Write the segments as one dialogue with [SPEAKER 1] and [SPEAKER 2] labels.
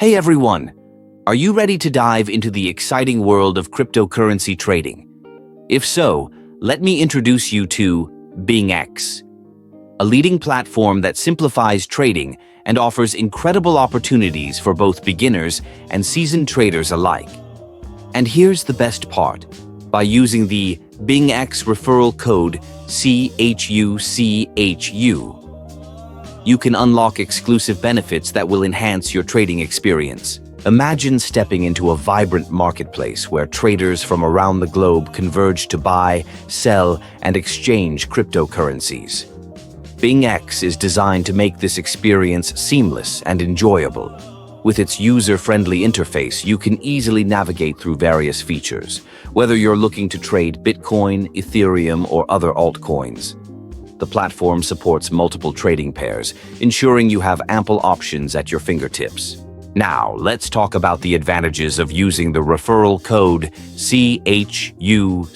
[SPEAKER 1] Hey everyone! Are you ready to dive into the exciting world of cryptocurrency trading? If so, let me introduce you to BingX, a leading platform that simplifies trading and offers incredible opportunities for both beginners and seasoned traders alike. And here's the best part. By using the BingX Referral code CHUCHU, you can unlock exclusive benefits that will enhance your trading experience. Imagine stepping into a vibrant marketplace where traders from around the globe converge to buy, sell, and exchange cryptocurrencies. BingX is designed to make this experience seamless and enjoyable. With its user-friendly interface, you can easily navigate through various features, whether you're looking to trade Bitcoin, Ethereum, or other altcoins. The platform supports multiple trading pairs, ensuring you have ample options at your fingertips. Now, let's talk about the advantages of using the referral code CHUCHU.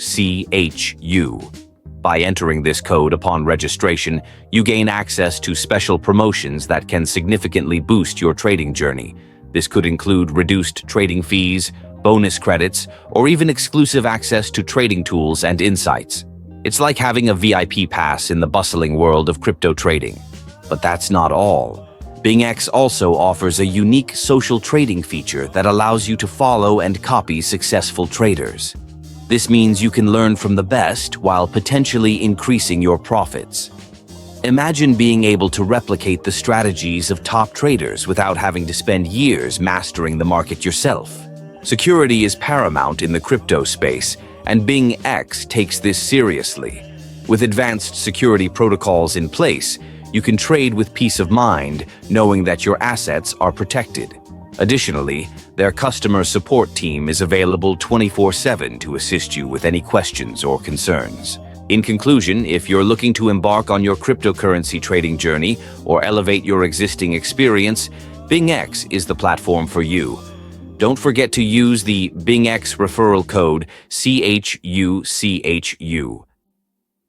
[SPEAKER 1] By entering this code upon registration, you gain access to special promotions that can significantly boost your trading journey. This could include reduced trading fees, bonus credits, or even exclusive access to trading tools and insights. It's like having a VIP pass in the bustling world of crypto trading. But that's not all. BingX also offers a unique social trading feature that allows you to follow and copy successful traders. This means you can learn from the best while potentially increasing your profits. Imagine being able to replicate the strategies of top traders without having to spend years mastering the market yourself. Security is paramount in the crypto space, and BingX takes this seriously. With advanced security protocols in place, you can trade with peace of mind, knowing that your assets are protected. Additionally, their customer support team is available 24/7 to assist you with any questions or concerns. In conclusion, if you're looking to embark on your cryptocurrency trading journey or elevate your existing experience, BingX is the platform for you. Don't forget to use the BingX referral code CHUCHU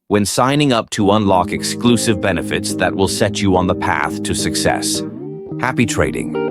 [SPEAKER 1] when signing up to unlock exclusive benefits that will set you on the path to success. Happy trading!